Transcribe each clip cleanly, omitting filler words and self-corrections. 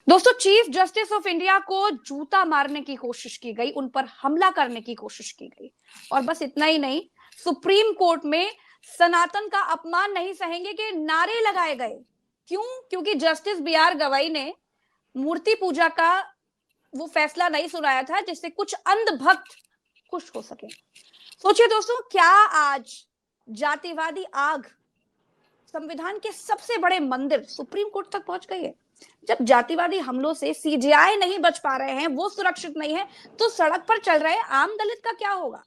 दोस्तों, chief justice of India को जूता मारने की कोशिश की गई, उन पर हमला करने की कोशिश की गई। और बस इतना ही नहीं, सुप्रीम कोर्ट में सनातन का अपमान नहीं सहेंगे के नारे लगाए गए। क्यों? क्योंकि जस्टिस बी आर गवाई ने मूर्ति पूजा का वो फैसला नहीं सुनाया था जिससे कुछ अंधभक्त खुश हो सके। सोचिए दोस्तों, क्या आज जातिवादी आग संविधान के सबसे बड़े मंदिर सुप्रीम कोर्ट तक पहुंच गई है। जब जातिवादी हमलों से सीजेआई नहीं बच पा रहे हैं, वो सुरक्षित नहीं है, तो सड़क पर चल रहे आम दलित का क्या होगा?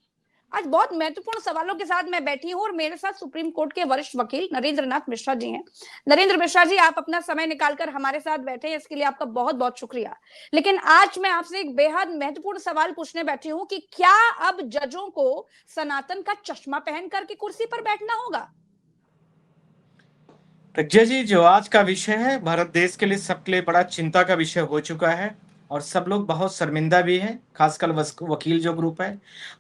आज बहुत महत्वपूर्ण सवालों के साथ मैं बैठी हूं और मेरे साथ सुप्रीम कोर्ट के वरिष्ठ वकील नरेंद्र नाथ मिश्रा जी हैं। नरेंद्र मिश्रा जी, आप अपना समय निकालकर हमारे साथ बैठे हैं, इसके लिए आपका बहुत बहुत शुक्रिया। लेकिन आज मैं आपसे एक बेहद महत्वपूर्ण सवाल पूछने बैठी हूं कि क्या अब जजों को सनातन का चश्मा पहन करके कुर्सी पर बैठना होगा? प्रज्ञा जी, जो आज का विषय है भारत देश के लिए सबके लिए बड़ा चिंता का विषय हो चुका है और सब लोग बहुत शर्मिंदा भी हैं, खासकर वकील जो ग्रुप है।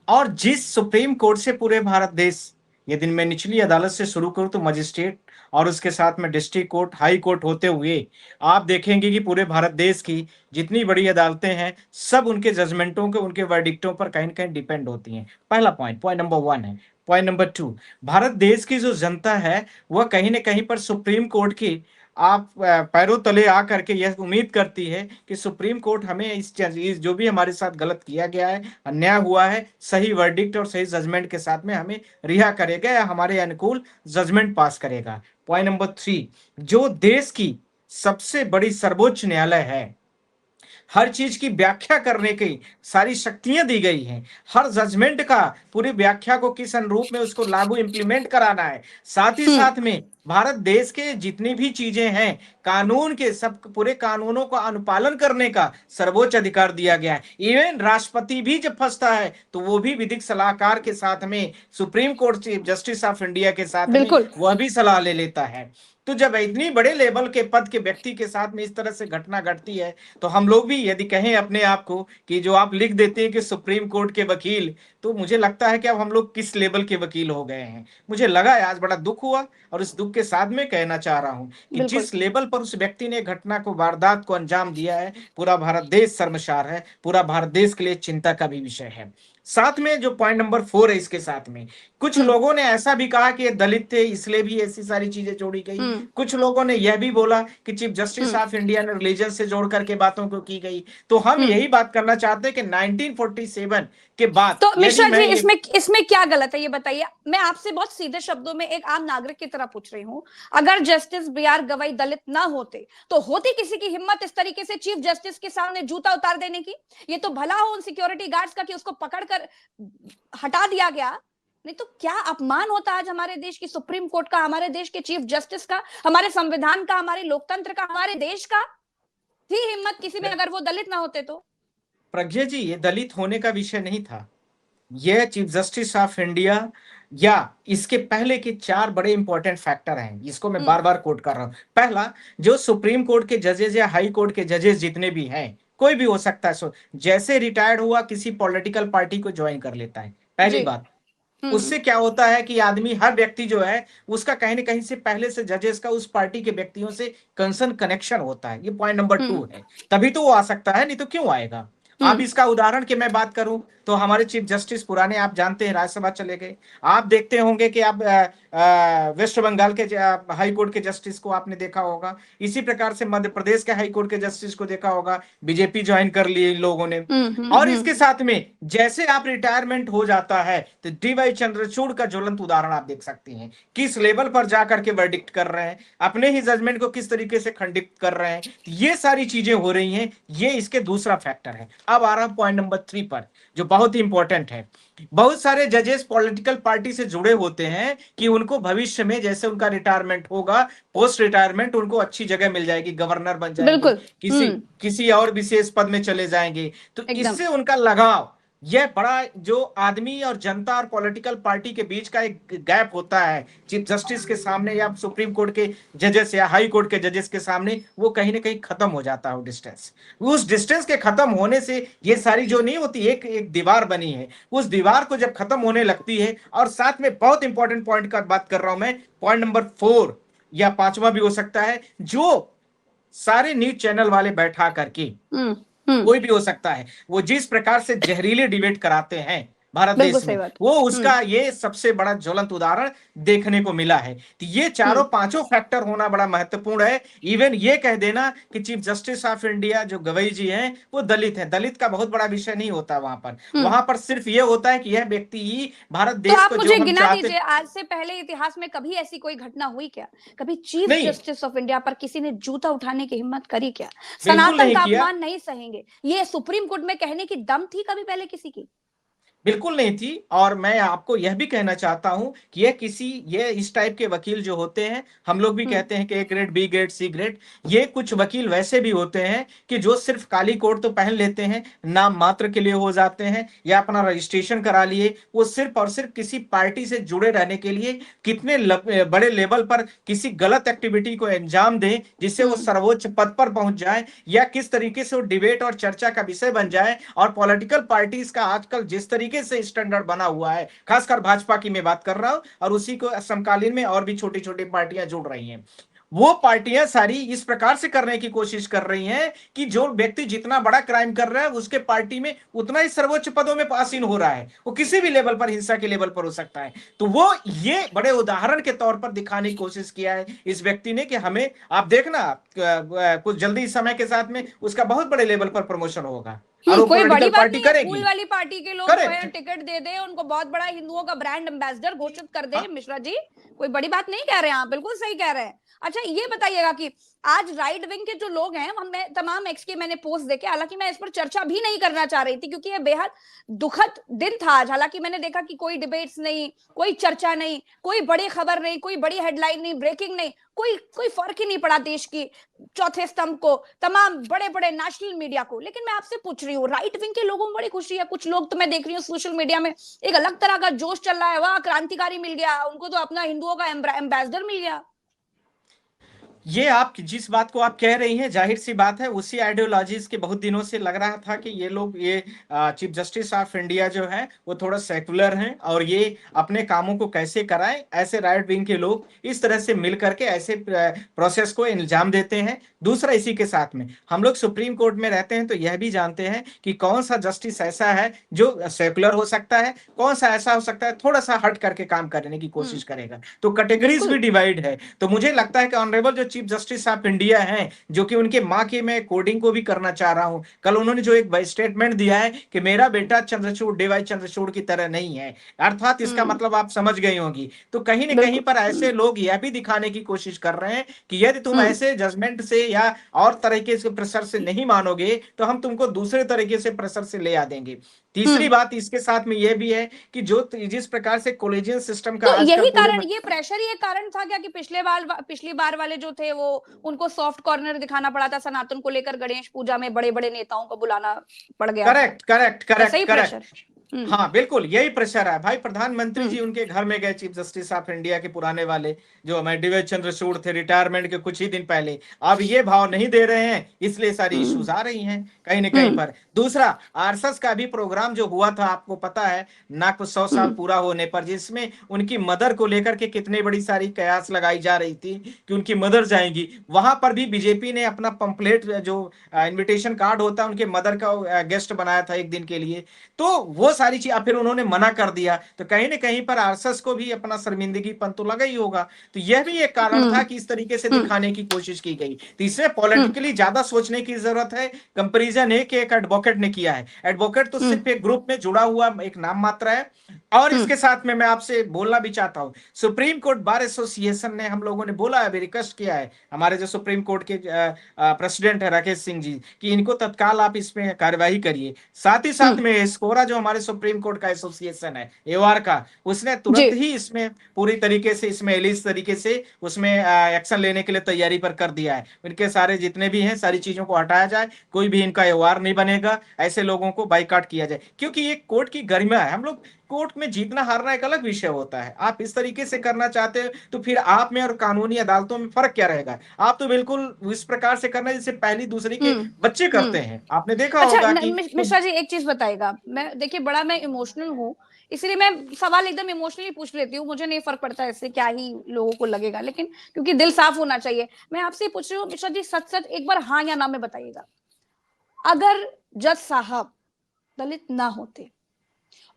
और जिस सुप्रीम कोर्ट से पूरे भारत देश, यदि मैं निचली अदालत से शुरू करूं तो मजिस्ट्रेट और उसके साथ में डिस्ट्रिक्ट कोर्ट, हाई कोर्ट होते हुए आप देखेंगे कि पूरे भारत देश की जितनी बड़ी अदालतें हैं सब उनके जजमेंटों के, उनके वर्डिक्टों पर कहीं न कहीं डिपेंड होती हैं। पहला पॉइंट नंबर 1 है। पॉइंट नंबर 2, भारत देश की जो जनता है वह कहीं न कहीं पर सुप्रीम कोर्ट की आप पैरों तले आ करके यह उम्मीद करती है कि सुप्रीम कोर्ट हमें इस जो भी हमारे साथ गलत किया गया है, अन्याय हुआ है, सही वर्डिक्ट और सही जजमेंट के साथ में हमें रिहा करेगा या हमारे अनुकूल जजमेंट पास करेगा। पॉइंट नंबर 3, जो देश की सबसे बड़ी सर्वोच्च न्यायालय है, हर चीज की व्याख्या करने की सारी शक्तियां दी गई हैं। हर जजमेंट का पूरी व्याख्या को किस अनुरूप में उसको लागू इंप्लीमेंट कराना है। साथ ही साथ में भारत देश के जितनी भी चीजें हैं, कानून के सब पूरे कानूनों का अनुपालन करने का सर्वोच्च अधिकार दिया गया है। इवन राष्ट्रपति भी जब फंसता है तो वो भी विधिक सलाहकार के साथ में, supreme court chief justice of India के साथ में बिल्कुल। वह भी सलाह ले लेता है। तो जब इतनी बड़े लेवल के पद के व्यक्ति के साथ में इस तरह से घटना घटती है तो हम लोग भी यदि कहें अपने आप को कि जो आप लिख देते हैं कि सुप्रीम कोर्ट के वकील, तो मुझे लगता है कि अब हम लोग किस लेवल के वकील हो गए हैं। मुझे लगा है आज बड़ा दुख हुआ और इस दुख के साथ में कहना चाह रहा हूं कि बिल्कुल। जिस लेवल पर उस व्यक्ति ने घटना को, वारदात को अंजाम दिया है, पूरा भारत देश शर्मसार है, पूरा भारत देश के लिए चिंता का भी विषय है। साथ में जो पॉइंट नंबर 4 है, इसके साथ में कुछ लोगों ने ऐसा भी कहा कि ये दलित थे इसलिए भी ऐसी सारी चीजें जोड़ी गई। कुछ लोगों ने यह भी बोला कि चीफ जस्टिस ऑफ इंडिया ने रिलीजन से जोड़ करके बातों को की गई। तो हम यही बात करना चाहते हैं कि 1947 के बाद तो मिश्रा जी, मैं इसमें इसमें क्या गलत है ये बताइए। मैं आपसे बहुत सीधे शब्दों में एक आम नागरिक की तरह पूछ रही हूं, अगर जस्टिस बी आर गवाई दलित ना होते तो होती किसी की हिम्मत इस तरीके से चीफ जस्टिस के सामने जूता उतार देने की? ये तो भला हो उन सिक्योरिटी गार्ड्स का कि उसको पकड़कर हटा दिया गया, नहीं तो क्या अपमान होता आज हमारे देश की सुप्रीम कोर्ट का, हमारे देश के चीफ जस्टिस का, हमारे संविधान का, हमारे लोकतंत्र का, हमारे देश का। थी हिम्मत किसी में अगर वो दलित ना होते तो? प्रज्ञा जी, ये दलित होने का विषय नहीं था। यह चीफ जस्टिस ऑफ इंडिया या इसके पहले के 4 बड़े इंपॉर्टेंट फैक्टर हैं, जिसको मैं बार बार कोट कर रहा हूं। पहला, जो सुप्रीम कोर्ट के जजेस या हाई कोर्ट के जजेस जितने भी हैं, कोई भी हो सकता है, जैसे रिटायर्ड हुआ किसी पॉलिटिकल पार्टी को ज्वाइन कर लेता है। पहली बात, उससे क्या होता है कि आदमी, हर व्यक्ति जो है उसका कहीं ना कहीं से पहले से जजेस का उस पार्टी के व्यक्तियों से कंसर्न कनेक्शन होता है। ये पॉइंट नंबर 2 है, तभी तो वो आ सकता है, नहीं तो क्यों आएगा। आप इसका उदाहरण की मैं बात करूं तो हमारे चीफ जस्टिस पुराने, आप जानते हैं, राज्यसभा चले गए। आप देखते होंगे कि आप वेस्ट बंगाल के हाई कोर्ट के जस्टिस को आपने देखा होगा, इसी प्रकार से मध्य प्रदेश के हाई कोर्ट के जस्टिस को देखा होगा, बीजेपी ज्वाइन कर ली इन लोगों ने। और इसके साथ में जैसे आप रिटायरमेंट हो जाता है तो डीवाई चंद्रचूड़ का ज्वलंत उदाहरण आप देख सकते हैं, किस लेवल पर जाकर के वर्डिक्ट कर रहे हैं, अपने ही जजमेंट को किस तरीके से खंडित कर रहे हैं। ये सारी चीजें हो रही हैं, ये इसके दूसरा फैक्टर है। अब आ रहा पॉइंट नंबर 3 पर, जो बहुत ही इंपॉर्टेंट है। बहुत सारे जजेस पॉलिटिकल पार्टी से जुड़े होते हैं कि उनको भविष्य में जैसे उनका रिटायरमेंट होगा, पोस्ट रिटायरमेंट उनको अच्छी जगह मिल जाएगी, गवर्नर बन जाएंगे, किसी किसी और विशेष पद में चले जाएंगे। तो इससे उनका लगाव, यह बड़ा जो आदमी और जनता और पॉलिटिकल पार्टी के बीच का एक गैप होता है, चीफ जस्टिस के सामने या सुप्रीम कोर्ट के जजेस या हाई कोर्ट के जजेस के सामने, वो कहीं ना कहीं खत्म हो जाता है। डिस्टेंस, उस डिस्टेंस के खत्म होने से ये सारी जो नहीं होती, एक एक दीवार बनी है, उस दीवार को जब खत्म होने लगती है। और साथ में बहुत इंपॉर्टेंट पॉइंट का बात कर रहा हूं मैं, पॉइंट नंबर 4 या 5वां भी हो सकता है, जो सारे न्यूज चैनल वाले बैठा करके, हम्म। हम्म। कोई भी हो सकता है, वो जिस प्रकार से जहरीले डिबेट कराते हैं भारत बिल्कुल देश सही में, बात। वो उसका ये सबसे बड़ा ज्वलंत उदाहरण देखने को मिला है। तो ये चारों हम्म। पांचों फैक्टर होना बड़ा महत्वपूर्ण है। इवन ये कह देना कि चीफ जस्टिस ऑफ इंडिया जो गवई जी हैं वो दलित हैं, दलित का बहुत बड़ा विषय नहीं होता वहां पर। हम्म। वहां पर सिर्फ ये होता है कि यह व्यक्ति ही भारत तो देश आप को जो मुझे हम गिना चाहते। दीजिए, आज से पहले इतिहास में कभी ऐसी कोई घटना हुई क्या? कभी चीफ नहीं, जस्टिस ऑफ इंडिया पर किसी ने जूता उठाने की हिम्मत करी क्या? बिल्कुल सनातन नहीं का किया। अपमान नहीं सहेंगे, ये सुप्रीम कोर्ट में कहने की दम थी कभी पहले किसी की? बिल्कुल नहीं थी। और मैं आपको यह भी कहना चाहता हूं कि ये इस टाइप के वकील जो होते हैं, हम लोग भी हम्म। कहते हैं कि A grade, B grade, C grade, ये कुछ वकील वैसे भी होते हैं कि जो सिर्फ काली कोट तो पहन लेते हैं, नाम मात्र के लिए हो जाते हैं, या अपना रजिस्ट्रेशन करा लिए, वो सिर्फ और सिर्फ किसी पार्टी से जुड़े रहने के लिए कितने बड़े लेवल पर किसी गलत एक्टिविटी को अंजाम दें जिससे वो हम्म। सर्वोच्च पद पर पहुंच जाए, या किस तरीके से वो डिबेट और चर्चा का विषय बन जाए। और पॉलिटिकल पार्टीज का आजकल जिस तरीके से स्टैंडर्ड बना हुआ है, खासकर भाजपा की मैं बात कर रहा हूं, और उसी को समकालीन में और भी छोटी छोटी पार्टियां जुड़ रही हैं, वो पार्टियां सारी इस प्रकार से करने की कोशिश कर रही हैं कि जो व्यक्ति जितना बड़ा क्राइम कर रहा है उसके पार्टी में उतना ही सर्वोच्च पदों में आसीन हो रहा है, वो किसी भी लेवल पर, हिंसा के लेवल पर हो सकता है। तो वो ये बड़े उदाहरण के तौर पर दिखाने की कोशिश किया है इस व्यक्ति ने कि हमें, आप देखना कुछ जल्दी समय के साथ में उसका बहुत बड़े लेवल पर प्रमोशन होगा और वो कोई बड़ी पॉलिटिकल बात पार्टी नहीं है, करेगी। फूल वाली पार्टी के लोग जो है करेक्ट। टिकट दे दे, उनको बहुत बड़ा हिंदुओं का ब्रांड एम्बेसडर घोषित कर दे मिश्रा जी, कोई बड़ी बात नहीं कह रहे हैं आप, बिल्कुल सही कह रहे हैं। अच्छा ये बताइएगा कि आज राइट विंग के जो लोग हैं, मैं तमाम एक्स के मैंने पोस्ट देखे, हालांकि मैं इस पर चर्चा भी नहीं करना चाह रही थी क्योंकि ये बेहद दुखद दिन था आज। हालांकि मैंने देखा कि कोई डिबेट्स नहीं, कोई चर्चा नहीं, कोई बड़ी खबर नहीं, कोई बड़ी हेडलाइन नहीं, ब्रेकिंग नहीं, कोई कोई फर्क ही नहीं पड़ा देश की चौथे स्तंभ को, तमाम बड़े बड़े नेशनल मीडिया को। लेकिन मैं आपसे पूछ रही हूँ, राइट विंग के लोगों में बड़ी खुशी है, कुछ लोग तो मैं देख रही हूँ सोशल मीडिया में एक अलग तरह का जोश चल रहा है, वाह क्रांतिकारी मिल गया उनको, तो अपना हिंदुओं का एम्बेसडर मिल गया। ये आप जिस बात को आप कह रही हैं, जाहिर सी बात है उसी आइडियोलॉजीज के बहुत दिनों से लग रहा था कि ये लोग, ये चीफ जस्टिस ऑफ इंडिया जो है वो थोड़ा सेकुलर हैं और ये अपने कामों को कैसे कराएं। ऐसे राइट विंग के लोग इस तरह से मिल करके ऐसे प्रोसेस को इल्जाम देते हैं। दूसरा, इसी के साथ में हम लोग सुप्रीम कोर्ट में रहते हैं तो यह भी जानते हैं कि कौन सा जस्टिस ऐसा है जो सेकुलर हो सकता है, कौन सा ऐसा हो सकता है थोड़ा सा हट करके काम करने की कोशिश करेगा। तो कैटेगरीज भी डिवाइड है। तो मुझे लगता है कि ऑनरेबल जो चीफ जस्टिस ऑफ इंडिया हैं, जो कि उनके माँ के, मैं कोडिंग को भी करना चाह रहा हूं, कल उन्होंने जो एक स्टेटमेंट दिया है कि मेरा बेटा चंद्रचूड़, डीवाई चंद्रचूड़ की तरह नहीं है, अर्थात इसका मतलब आप समझ गई होंगी। तो कहीं ना कहीं पर ऐसे लोग यह भी दिखाने की कोशिश कर रहे हैं कि यदि तुम ऐसे जजमेंट से या और तरीके से प्रेशर से नहीं मानोगे तो हम तुमको दूसरे तरीके से प्रेशर से ले आ देंगे। तीसरी बात इसके साथ में यह भी है कि जो जिस प्रकार से कॉलेजियन सिस्टम का तो आजकल यही पूरे कारण, ये प्रेशर ही एक कारण था क्या कि पिछली बार वाले जो थे वो, उनको सॉफ्ट कॉर्नर दिखाना पड़ा था सनातन को लेकर, गणेश पूजा में बड़े बड़े नेताओं को बुलाना पड़ गया था? करेक्ट करेक्ट ऐसा ही करेक्ट प्रेशर? करेक्ट। हाँ बिल्कुल यही प्रेशर है भाई। प्रधानमंत्री जी उनके घर में गए, चीफ जस्टिस ऑफ इंडिया के पुराने वाले, जो हमारे डीवाई चंद्रचूड़ थे रिटायरमेंट के कुछ ही दिन पहले, अब ये भाव नहीं दे रहे हैं, इसलिए सारी इश्यूज आ रही हैं कहीं ना कहीं पर। दूसरा, आरएसएस का भी प्रोग्राम जो हुआ था आपको पता है, ना कुछ 100 साल पूरा होने पर, जिसमें उनकी मदर को लेकर के कितनी बड़ी सारी कयास लगाई जा रही थी कि उनकी मदर जाएंगी, वहां पर भी बीजेपी ने अपना पंपलेट, जो इन्विटेशन कार्ड होता है, उनके मदर का गेस्ट बनाया था एक दिन के लिए। तो वो सारी चीज फिर उन्होंने मना कर दिया। तो कहीं ना कहीं पर आरएसएस को भी अपना शर्मिंदगीपन तो लगा ही होगा। तो यह भी एक कारण था कि इस तरीके से दिखाने की कोशिश की गई। तो इसमें पॉलिटिकली ज्यादा सोचने की जरूरत है। कंपैरिजन है कि एक एडवोकेट ने किया है, एडवोकेट तो सिर्फ एक ग्रुप में जुड़ा हुआ एक नाम मात्र है। और इसके साथ में मैं आपसे बोलना भी चाहता हूं, सुप्रीम कोर्ट बार एसोसिएशन ने, हम लोगों ने बोला है, रिक्वेस्ट किया है हमारे जो सुप्रीम कोर्ट के प्रेसिडेंट है राकेश सिंह जी, कि इनको तत्काल आप इसमें कार्यवाही करिए। साथ ही साथ में स्कोरा जो हमारे सुप्रीम कोर्ट का एसोसिएशन है एवार का, उसने तुरंत ही इसमें पूरी तरीके से, इसमें एलिस तरीके से उसमें एक्शन लेने के लिए तैयारी पर कर दिया है। इनके सारे जितने भी हैं सारी चीजों को हटाया जाए, कोई भी इनका एवार नहीं बनेगा, ऐसे लोगों को बाइकआउट किया जाए, क्योंकि ये कोर्ट की गरिमा है। हम लोग कोर्ट में जीतना हारना एक अलग विषय होता है। आप इस तरीके से करना चाहते हैं तो फिर आप में और कानूनी अदालतों में फर्क क्या रहेगा? आप तो बिल्कुल इस प्रकार से करना है जैसे पहली दूसरी के हम्म बच्चे करते हम्म हैं। आपने देखा अच्छा होगा कि मिश्रा जी एक चीज बताइएगा, मैं देखिए बड़ा मैं इमोशनल हूँ, इसलिए मैं सवाल एकदम इमोशनली पूछ लेती हूँ, मुझे नहीं फर्क पड़ता इससे क्या ही लोगों को लगेगा, लेकिन क्योंकि दिल साफ होना चाहिए। मैं आपसे पूछ रही हूँ मिश्रा जी, सच सच एक बार हाँ या ना में बताइएगा, अगर जज साहब दलित ना होते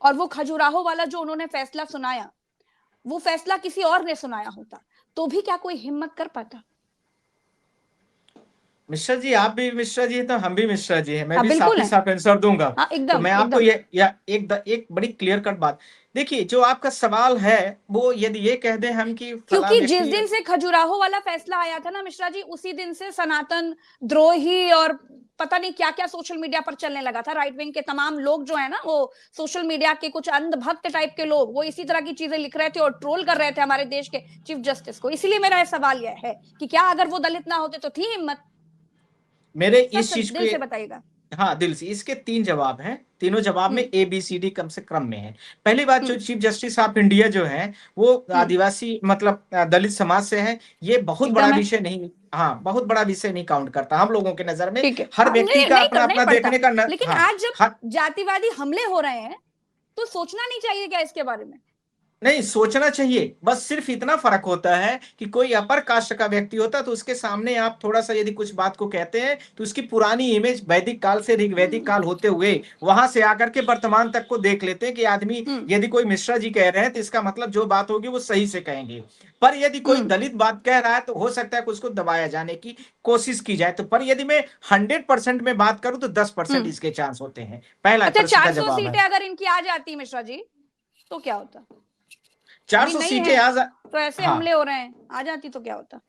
और वो खजुराहो वाला जो उन्होंने फैसला सुनाया, वो फैसला किसी और ने सुनाया होता, तो भी क्या कोई हिम्मत कर पाता? मिश्रा जी, आप भी मिश्रा जी हैं तो हम भी मिश्रा जी हैं, मैं हाँ भी साफ बिल्कुल ही है। साफ आंसर दूंगा। हाँ तो एकदम मैं आपको एकदम। ये या एक बड़ी क्लियर कट बात, देखिए जो आपका सवाल है वो यदि ये कह दें हम कि फला क्योंकि जिस व्यक्ति, दिन से खजुराहो वाला फैसला आया था ना मिश्रा जी, उसी दिन से सनातन द्रोही और पता नहीं क्या क्या सोशल मीडिया पर चलने लगा था। राइट विंग के तमाम लोग जो है ना, वो सोशल मीडिया के कुछ अंधभक्त टाइप के लोग, वो इसी तरह की चीजें लिख रहे थे और ट्रोल कर रहे थे हमारे देश के चीफ जस्टिस को। इसीलिए मेरा यह सवाल यह है कि क्या अगर वो दलित ना होते तो थी हिम्मत? मेरे सच इस सच चीज दिल के, से बताइएगा। हाँ दिल से, इसके 3 जवाब हैं। तीनों जवाब में हम्म ABCD क्रम से क्रम में है। पहली बात, जो हम्म चीफ जस्टिस ऑफ इंडिया जो है वो हम्म आदिवासी मतलब दलित समाज से है। ये बहुत बड़ा एकदम है। विषय नहीं, हाँ बहुत बड़ा विषय नहीं काउंट करता हम लोगों के नजर में। ठीक है, हर हाँ व्यक्ति नहीं का नहीं अपना नहीं अपना पड़ता, देखने का लेकिन हाँ, आज जब हर, जातिवादी हमले हो रहे हैं तो सोचना नहीं चाहिए क्या इसके बारे में? नहीं सोचना चाहिए, बस सिर्फ इतना फर्क होता है कि कोई अपर कास्ट का व्यक्ति होता है तो उसके सामने आप थोड़ा सा यदि कुछ बात को कहते हैं तो उसकी पुरानी इमेज वैदिक काल से ऋग्वैदिक काल होते हुए वहां से आकर के वर्तमान तक को देख लेते हैं कि आदमी, हम्म यदि कोई मिश्रा जी कह रहे हैं तो इसका मतलब जो बात होगी वो सही से कहेंगे। पर यदि कोई हम्म दलित बात कह रहा है तो हो सकता है कि उसको दबाया जाने की कोशिश की जाए। तो पर यदि मैं 100% में बात करूं तो 10% हम्म इसके चांस होते हैं। पहला अच्छा, प्रश्न का 400 जवाब है। सीटें अगर इनकी आ जाती मिश्रा जी तो क्या होता? चार अभी सौ नहीं सीटें है आज, तो ऐसे हाँ हमले हो रहे हैं, आ जाती तो क्या होता?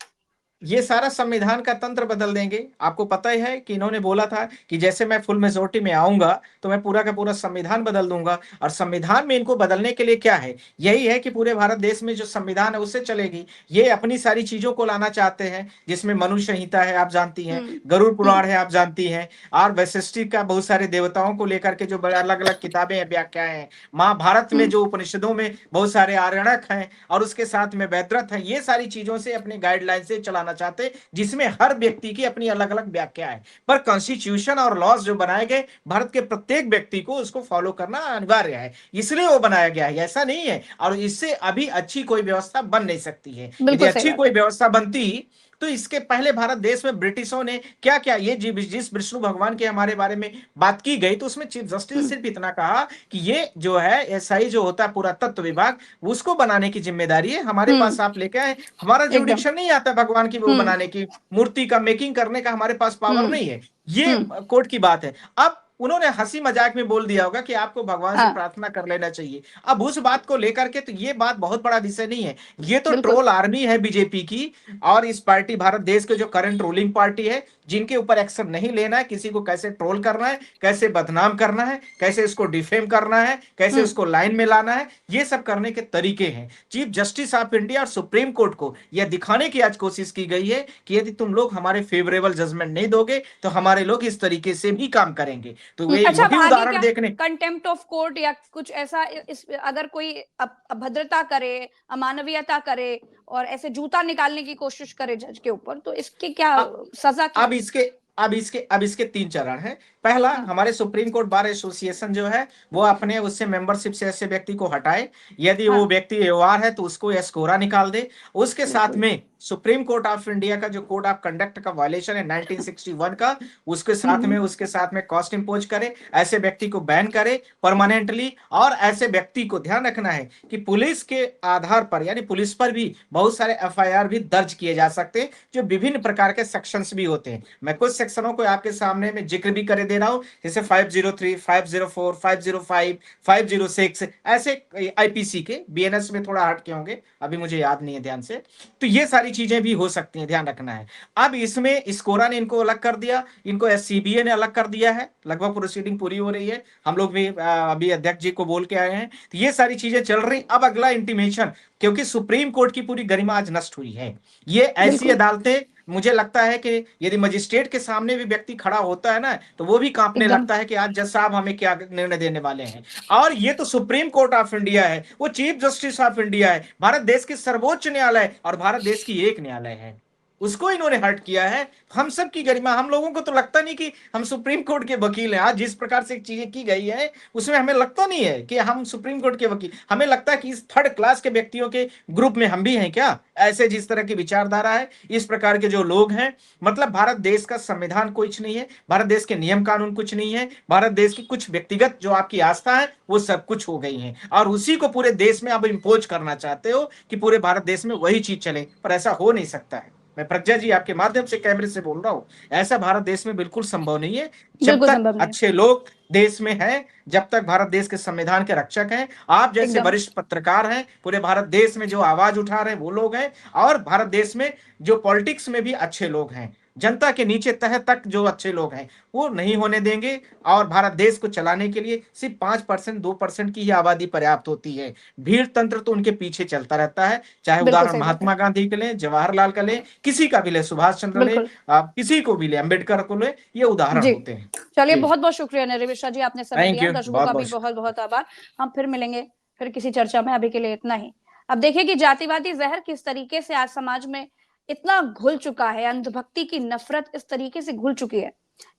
ये सारा संविधान का तंत्र बदल देंगे। आपको पता ही है कि इन्होंने बोला था कि जैसे मैं फुल मेजोरिटी में आऊंगा तो मैं पूरा का पूरा संविधान बदल दूंगा। और संविधान में इनको बदलने के लिए क्या है, यही है कि पूरे भारत देश में जो संविधान है उससे चलेगी। ये अपनी सारी चीजों को लाना चाहते हैं, जिसमें मनु संहिता है आप जानती हैं, हम्म गरुड़ पुराण हम्म है आप जानती हैं, और वैशिष्टिक का बहुत सारे देवताओं को लेकर के जो बड़े अलग अलग किताबें हैं, व्याख्याएं हैं। महाभारत में हम्म जो उपनिषदों में बहुत सारे आरण्यक हैं और उसके साथ में वैदरथ है, ये सारी चीजों से अपने गाइडलाइन से चलाना चाहते हैं, जिसमें हर व्यक्ति की अपनी अलग अलग व्याख्या है। पर कॉन्स्टिट्यूशन और लॉज जो बनाए गए, भारत के प्रत्येक व्यक्ति को उसको फॉलो करना अनिवार्य है, इसलिए वो बनाया गया है, ऐसा नहीं है। और इससे अभी अच्छी कोई व्यवस्था बन नहीं सकती है। यदि बिल्कुल सही अच्छी बात कोई है। व्यवस्था बनती तो इसके पहले भारत देश में ब्रिटिशों ने क्या क्या, ये जिस विष्णु भगवान के हमारे बारे में बात की गई तो उसमें चीफ जस्टिस ने हम्म सिर्फ इतना कहा कि ये जो है एसआई जो होता है पुरातत्व विभाग, उसको बनाने की जिम्मेदारी है हमारे पास, हम्म आप लेके आए। हमारा एकदम। जुडिक्शन नहीं आता भगवान की वो हम्म बनाने की, मूर्ति का मेकिंग करने का हमारे पास पावर हम्म नहीं है। ये हम्म कोर्ट की बात है। अब उन्होंने हंसी मजाक में बोल दिया होगा कि आपको भगवान से हाँ प्रार्थना कर लेना चाहिए। अब उस बात को लेकर के तो ये बात बहुत बड़ा विषय नहीं है। ये तो बिल्कुल। ट्रोल आर्मी है बीजेपी की, और इस पार्टी भारत देश के जो करंट रूलिंग पार्टी है, जिनके ऊपर एक्शन नहीं लेना है, किसी को कैसे ट्रोल करना है, कैसे बदनाम करना है, कैसे इसको डिफेम करना है, कैसे हम्म उसको लाइन में लाना है, ये सब करने के तरीके हैं। चीफ जस्टिस ऑफ इंडिया और सुप्रीम कोर्ट को यह दिखाने की आज कोशिश की गई है कि यदि तुम लोग हमारे फेवरेबल जजमेंट नहीं दोगे तो हमारे लोग इस तरीके से भी काम करेंगे। तो वे अच्छा, अब वही आगे उदाहरण क्या? देखने, कंटेम्प्ट ऑफ कोर्ट या कुछ ऐसा, इस अगर कोई अभद्रता करे, अमानवीयता करे और ऐसे जूता निकालने की कोशिश करे जज के ऊपर, तो इसकी क्या अ- सजा क्या अब है? इसके अब इसके 3 चरण हैं। पहला, हाँ हमारे सुप्रीम कोर्ट बार एसोसिएशन जो है वो अपने उससे मेंबरशिप से ऐसे व्यक्ति को हटाए। यदि वो हाँ व्यक्ति एवार है तो उसको एस्कोरा निकाल दे। उसके साथ बिल्कुल। में सुप्रीम कोर्ट ऑफ इंडिया का जो कोड ऑफ कंडक्ट का वायलेशन है 1961 का, हम्म उसके साथ में कॉस्ट इंपोज करे, ऐसे व्यक्ति को बैन करे परमानेंटली। और ऐसे व्यक्ति को ध्यान रखना है कि पुलिस के आधार पर, यानी पुलिस पर भी बहुत सारे एफआईआर भी दर्ज किए जा सकते हैं, जो विभिन्न प्रकार के सेक्शंस भी होते हैं। मैं कुछ सेक्शनों को आपके सामने में जिक्र भी करे दे रहा हूं, जैसे 503, 504, 505, 506, ऐसे आईपीसी के, बीएनएस में थोड़ा हट के होंगे, अभी मुझे याद नहीं है ध्यान से। तो ये सारी चीजें भी हो सकती हैं, ध्यान रखना है। अब इसमें स्कोरा ने इनको अलग कर दिया, इनको एससीबीए ने अलग कर दिया है, लगभग प्रोसीडिंग पूरी हो रही है। हम लोग भी अभी अध्यक्ष जी को बोल के आए हैं, तो ये सारी चीजें चल रही। अब अगला इंटीमेशन क्योंकि सुप्रीम कोर्ट की पूरी गरिमा आज नष्ट हुई है। ये ऐसी बिल्कुल अदालतें, मुझे लगता है कि यदि मजिस्ट्रेट के सामने भी व्यक्ति खड़ा होता है ना, तो वो भी कांपने एकदम लगता है कि आज जज साहब हमें क्या निर्णय देने वाले हैं। और ये तो सुप्रीम कोर्ट ऑफ इंडिया है, वो चीफ जस्टिस ऑफ इंडिया है, भारत देश की सर्वोच्च न्यायालय और भारत देश की एक न्यायालय है, उसको इन्होंने हर्ट किया है। हम सब की गरिमा, हम लोगों को तो लगता नहीं कि हम सुप्रीम कोर्ट के वकील हैं। आज जिस प्रकार से चीजें की गई है उसमें हमें लगता नहीं है कि हम सुप्रीम कोर्ट के वकील, हमें लगता है कि इस थर्ड क्लास के व्यक्तियों के ग्रुप में हम भी हैं क्या। ऐसे जिस तरह की विचारधारा है, इस प्रकार के जो लोग हैं, मतलब भारत देश का संविधान कुछ नहीं है, भारत देश के नियम कानून कुछ नहीं है, भारत देश की कुछ व्यक्तिगत जो आपकी आस्था है वो सब कुछ हो गई है, और उसी को पूरे देश में आप इम्पोज करना चाहते हो कि पूरे भारत देश में वही चीज चले, पर ऐसा हो नहीं सकता है। मैं प्रज्ञा जी आपके माध्यम से कैमरे से बोल रहा हूं, ऐसा भारत देश में बिल्कुल संभव नहीं है। जब बिल्कुल तक संभव नहीं है। अच्छे लोग देश में हैं, जब तक भारत देश के संविधान के रक्षक हैं, आप जैसे एकदम वरिष्ठ पत्रकार हैं, पूरे भारत देश में जो आवाज उठा रहे हैं वो लोग हैं, और भारत देश में जो पॉलिटिक्स में भी अच्छे लोग हैं, जनता के नीचे तह तक जो अच्छे लोग हैं, वो नहीं होने देंगे। और भारत देश को चलाने के लिए सिर्फ 5% 2% की ही आबादी पर्याप्त होती है। भीड़ तंत्र तो उनके पीछे चलता रहता है, चाहे बिल्कुल उदाहरण सही बात है। महात्मा गांधी के लें, जवाहरलाल का लें, किसी का भी ले, सुभाष चंद्र ले, बिल्कुल आप किसी को भी ले, अंबेडकर को ले, ये उदाहरण जी। होते हैं। चलिए, जी, बहुत बहुत शुक्रिया निर्विशा जी, आपने समय थैंक दिया। यू, दर्शकों बहुत का भी बहुत बहुत बहुत आभार। हम फिर मिलेंगे फिर किसी चर्चा में, अभी के लिए इतना ही। अब देखिए कि जातिवादी जहर किस तरीके से आज समाज में इतना घुल चुका है, अंधभक्ति की नफरत इस तरीके से घुल चुकी है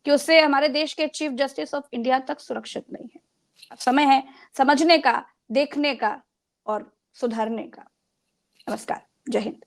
कि उससे हमारे देश के चीफ जस्टिस ऑफ इंडिया तक सुरक्षित नहीं है। अब समय है समझने का, देखने का और सुधारने का। नमस्कार, जय हिंद।